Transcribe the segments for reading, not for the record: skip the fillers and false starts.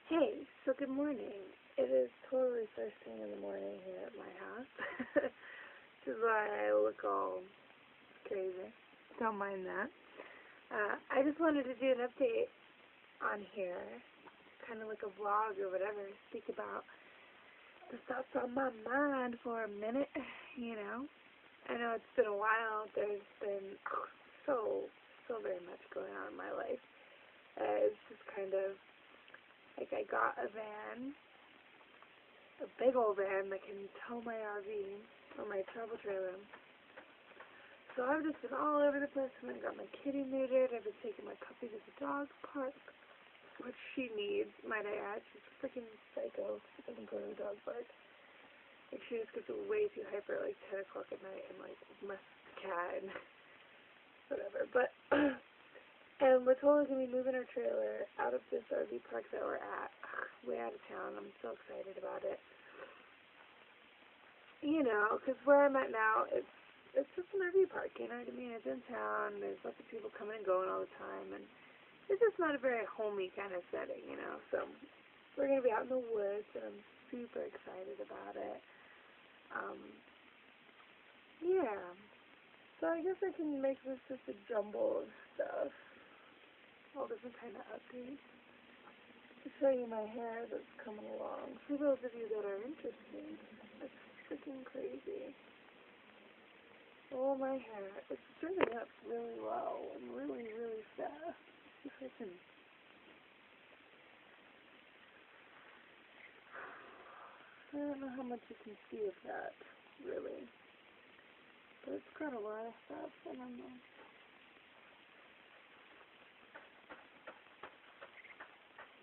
Hey, so good morning. It is totally first thing in the morning here at my house. Which is why I look all crazy. Don't mind that. I just wanted to do an update on here, kind of like a vlog or whatever, to speak about the thoughts on my mind for a minute, you know. I know it's been a while. There's been so very much going on in my life. It's just kind of like I got a van, a big old van that can tow my RV or my travel trailer. So I've just been all over the place. I got my kitty neutered. I've been taking my puppy to the dog park, which she needs, might I add. She's freaking psycho. She doesn't go to the dog park. Like, she just gets way too hyper at like 10 o'clock at night and like messes with the cat and whatever. But and we're totally going to be moving our trailer out of this RV park that we're at, way out of town. I'm so excited about it. You know, because where I'm at now, it's just an RV park, you know what I mean? It's in town, there's lots of people coming and going all the time, and it's just not a very homey kind of setting, you know? So we're going to be out in the woods, and I'm super excited about it. Yeah. So I guess I can make this just a jumble of stuff. All different kind of updates. To show you my hair that's coming along. For those of you that are interested, it's freaking crazy. All my hair, it's turning up really low and really fast. If I can. I don't know how much you can see of that, really. But it's got a lot of stuff, I don't know.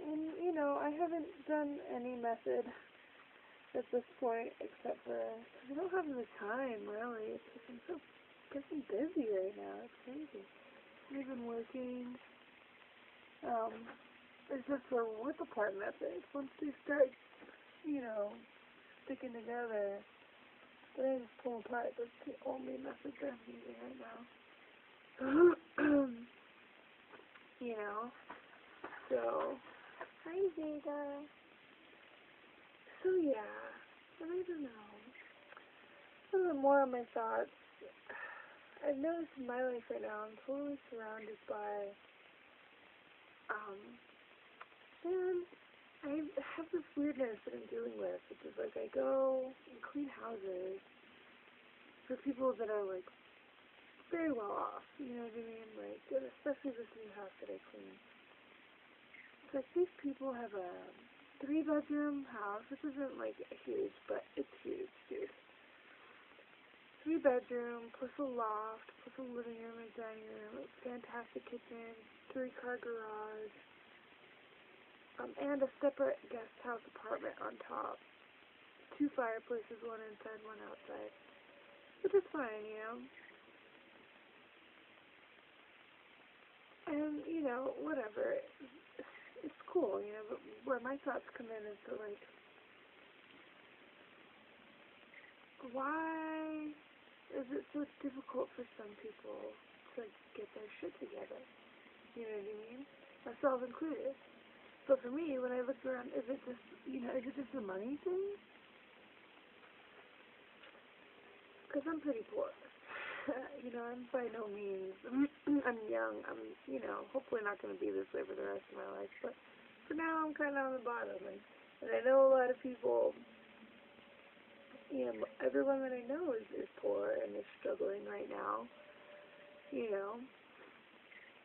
And, you know, I haven't done any method at this point except for, because I don't have the time, really. It's just, I'm so freaking busy right now. It's crazy. I've been working. It's just for work-apart methods. Once they start, you know, sticking together, then I just pull them apart. That's the only method that I'm using right now. You know? So, hi, Vega. So, yeah. I don't know. A little bit more on my thoughts. I've noticed in my life right now, I'm totally surrounded by, man, I have this weirdness that I'm dealing with, which is like I go and clean houses for people that are like very well off, you know what I mean? Like, especially this new house that I clean. It's like these people have a 3-bedroom house, which isn't like huge, but it's huge, dude. 3-bedroom, plus a loft, plus a living room and dining room, a fantastic kitchen, 3-car garage, and a separate guest house apartment on top. 2 fireplaces, one inside, one outside. Which is fine, you know? And, you know, whatever. It's cool, you know, but where my thoughts come in is that, like, why is it so difficult for some people to get their shit together? You know what I mean? Myself included. But for me, when I look around, is it just, you know, is it just a money thing? Because I'm pretty poor. You know, I'm by no means, I'm young, I'm, you know, hopefully not going to be this way for the rest of my life, but for now I'm kind of on the bottom, and I know a lot of people, you know, everyone that I know is poor and is struggling right now, you know,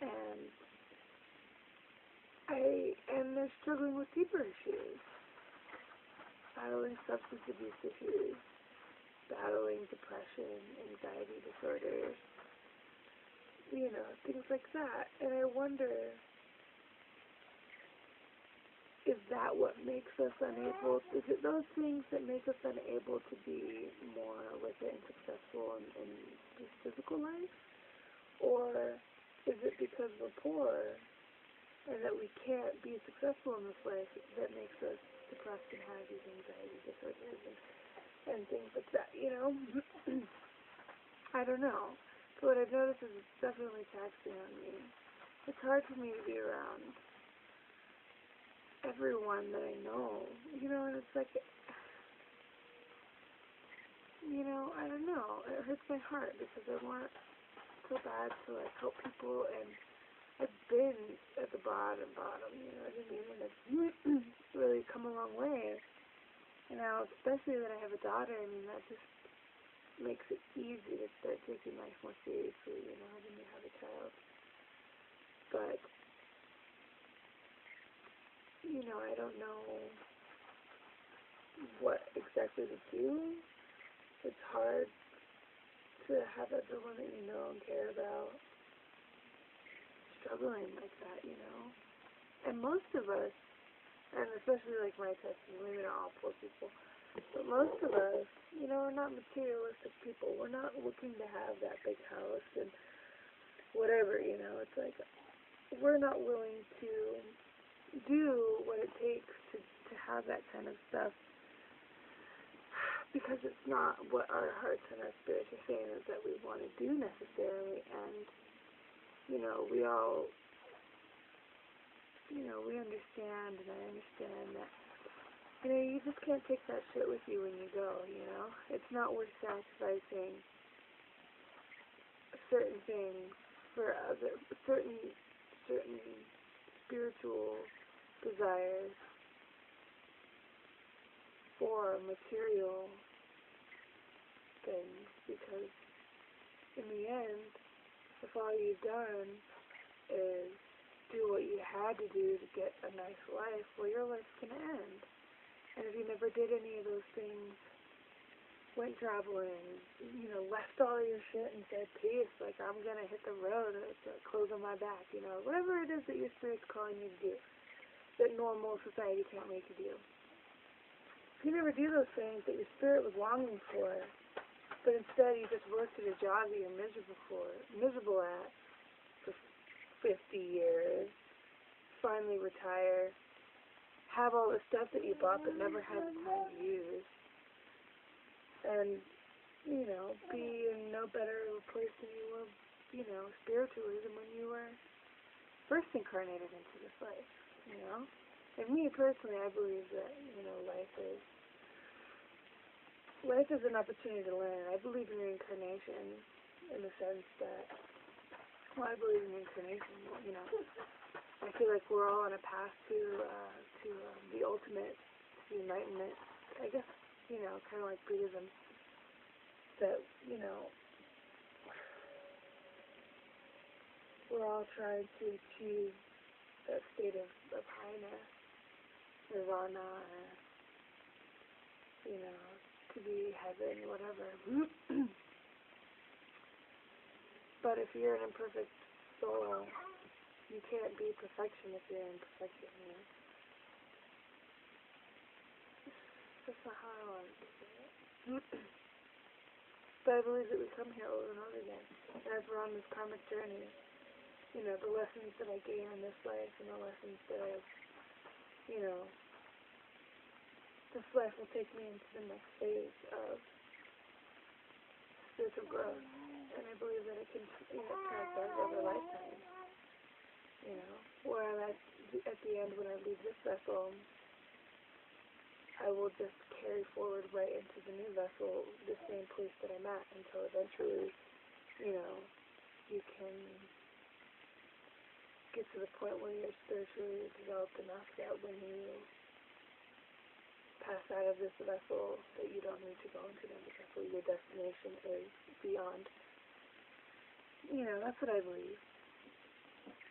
and they're struggling with deeper issues, battling substance abuse issues, battling depression, anxiety disorders, you know, things like that. And I wonder, is that what makes us unable, is it those things that make us unable to be more with it and successful in this physical life? Or is it because we're poor and that we can't be successful in this life that makes us depressed and have these anxiety disorders and things like that, you know? I don't know. But what I've noticed is it's definitely taxing on me. It's hard for me to be around everyone one that I know, and it's like, I don't know, it hurts my heart because I want so bad to, like, help people, and I've been at the bottom, I didn't even really come a long way, and now, especially that I have a daughter, I mean, that just makes it easy to start taking life more seriously, when you have a child, but, I don't know what exactly to do. It's hard to have everyone that you know and care about struggling like that, And most of us, and especially like my testing, maybe not all poor people, but most of us, are not materialistic people. We're not looking to have that big house and whatever, it's like we're not willing to do what it takes to have that kind of stuff because it's not what our hearts and our spirits are saying that we want to do necessarily, and we all, we understand, and I understand that, you just can't take that shit with you when you go, it's not worth sacrificing certain things for other, certain spiritual desires for material things, because in the end, if all you've done is do what you had to do to get a nice life, well, your life's going to end. And if you never did any of those things, went traveling, left all your shit and said, peace, like, I'm going to hit the road, with the clothes on my back, whatever it is that your spirit's calling you to do, that normal society can't make you do. If you never do those things that your spirit was longing for, but instead you just worked at a job that you're miserable at for 50 years, finally retire, have all the stuff that you bought but never had the time to use, and, be in no better place than you were, spiritually than when you were first incarnated into this life, And me, personally, I believe that, life is an opportunity to learn. I believe in reincarnation in the sense that, I believe in reincarnation, I feel like we're all on a path to the ultimate, to the enlightenment, I guess, kind of like Buddhism, that, we're all trying to achieve that state of highness, nirvana, or, to be heaven, whatever. But if you're an imperfect soul, you can't be perfection if you're imperfection, That's not how I want to say it. But I believe that we come here over and over again. And as we're on this karmic journey, the lessons that I gain in this life and the lessons that I've, this life will take me into the next phase of spiritual growth. And I believe that it can, transcend over lifetimes. Where I'm at the end when I leave this vessel, I will just carry forward right into the new vessel, the same place that I'm at, until eventually, you can get to the point where you're spiritually developed enough that when you pass out of this vessel, that you don't need to go into another vessel. Your destination is beyond. That's what I believe.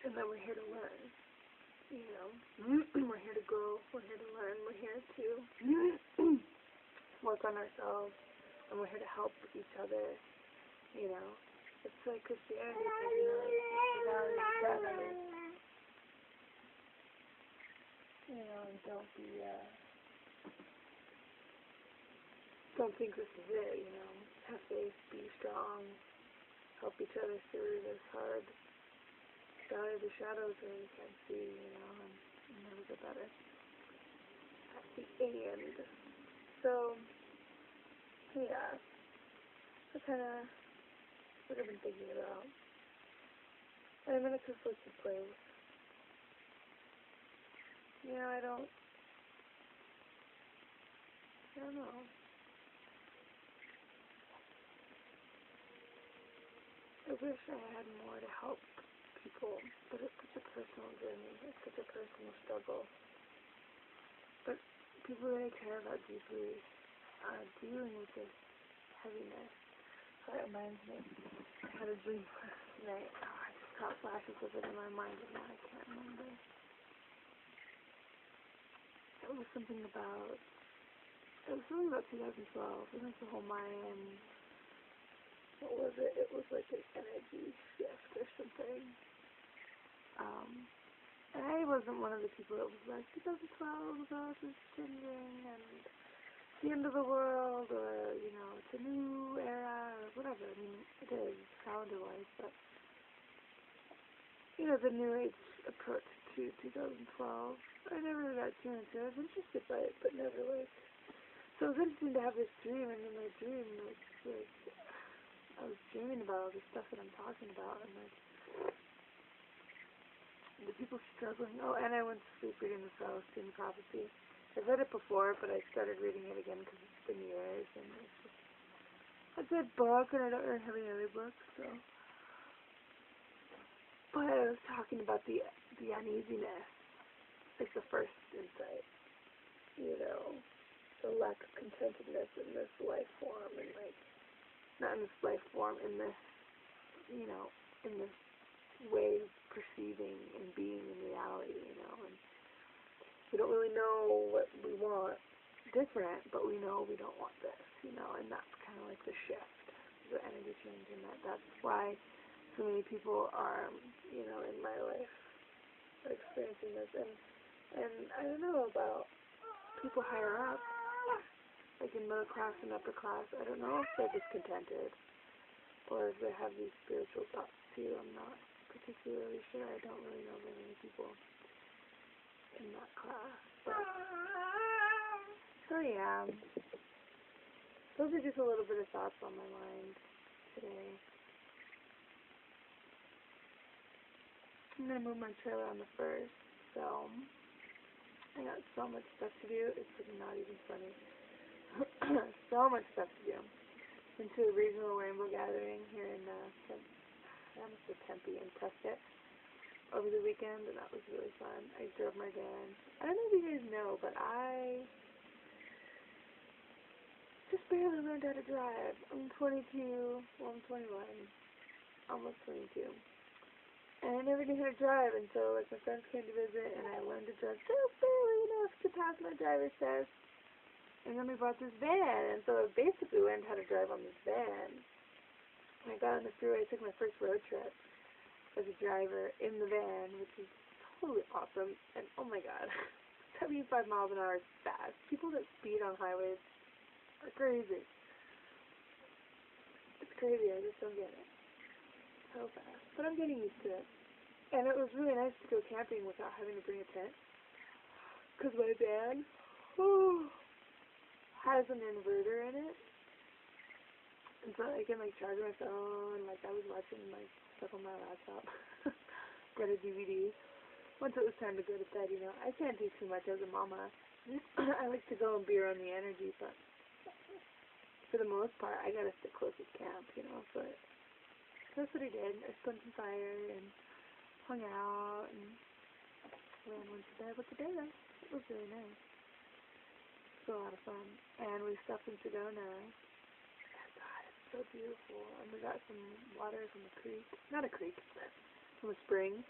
And that we're here to learn. We're here to grow. We're here to learn. We're here to work on ourselves, and we're here to help each other. It's like Christianity, the value of each other. And don't think this is it, Have faith, be strong, help each other through this hard valley of the shadows where we can't see, and never get better at the end. So, yeah, that's kind of what I've been thinking about. And I'm in a conflicted place. I don't don't know. I wish I had more to help people, but it's such a personal journey. It's such a personal struggle. But people that I care about deeply are dealing with this heaviness. So it reminds me, I had a dream last night. Oh, I just got flashes of it in my mind and now I can't remember. It was something about 2012. It was like the whole Mayan, what was it? It was like an energy shift or something. And I wasn't one of the people that was like, 2012, the earth is changing, and the end of the world, or, you know, it's a new era, or whatever. I mean, it is, calendar-wise, but, you know, the New Age approach to 2012, I never got too into it. I was interested by it, but never, like, so it was interesting to have this dream, and in my dream, like, I was dreaming about all this stuff that I'm talking about, and, like, the people struggling. Oh, and I went to sleep reading the Celestine Prophecy. I've read it before, but I started reading it again because it's been years, and it's just a good book, and I don't really have any other books, so. But I was talking about the uneasiness is the first insight, you know, the lack of contentedness in this life form, and, like, not in this life form, in this, you know, in this way of perceiving and being in reality, you know, and we don't really know what we want different, but we know we don't want this, you know, and that's kind of like the shift, the energy change, and that's why so many people are, you know, in my life are experiencing this, and I don't know about people higher up, like in middle class and upper class. I don't know if they're discontented, or if they have these spiritual thoughts too. I'm not particularly sure. I don't really know very many people in that class. But so yeah, those are just a little bit of thoughts on my mind today. I'm gonna move my trailer on the 1st, so I got so much stuff to do. It's like not even funny. So much stuff to do. Went to a regional rainbow gathering here in Tempe and Prescott over the weekend, and that was really fun. I drove my van. I don't know if you guys know, but I just barely learned how to drive. I'm 22, well, I'm 21, almost 22. And I never knew how to drive, and so, like, my friends came to visit, and I learned to drive just barely enough to pass my driver's test. And then we bought this van, and so I basically learned how to drive on this van. And I got on the freeway. I took my first road trip as a driver in the van, which is totally awesome. And oh my god, 75 miles an hour is fast. People that speed on highways are crazy. It's crazy. I just don't get it. So fast. But I'm getting used to it. And it was really nice to go camping without having to bring a tent. Because my van has an inverter in it. And so I can, like, charge my phone. Like, I was watching, like, stuff on my laptop. Got a DVD. Once it was time to go to bed, you know, I can't do too much as a mama. I like to go and be around the energy, but for the most part, I gotta stick close with camp, you know, but that's what I did. I spent some fire and hung out and ran went to bed with the bear. It was really nice. It was a lot of fun. And we stopped in Sedona. God, it's so beautiful. And we got some water from a creek. Not a creek, but from a spring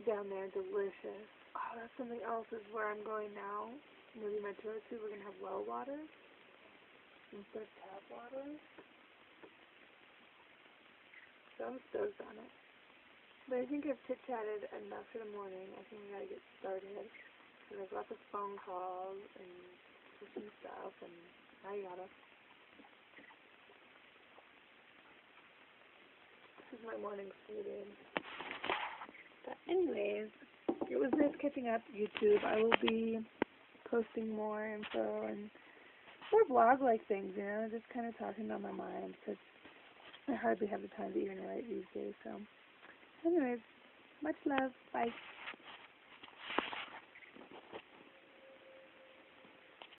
down there. Delicious. Oh, that's something else is where I'm going now. Maybe my tour too. We're going to have well water instead of tap water. So I'm stoked on it. But I think I've chit-chatted enough for the morning. I think I gotta get started. And I've got the phone calls and some stuff and I gotta. This is my morning routine. But anyways, it was nice catching up YouTube. I will be posting more info and more vlog-like things, you know, just kind of talking on my mind, because I hardly have the time to even write these days, so. Anyways, much love. Bye.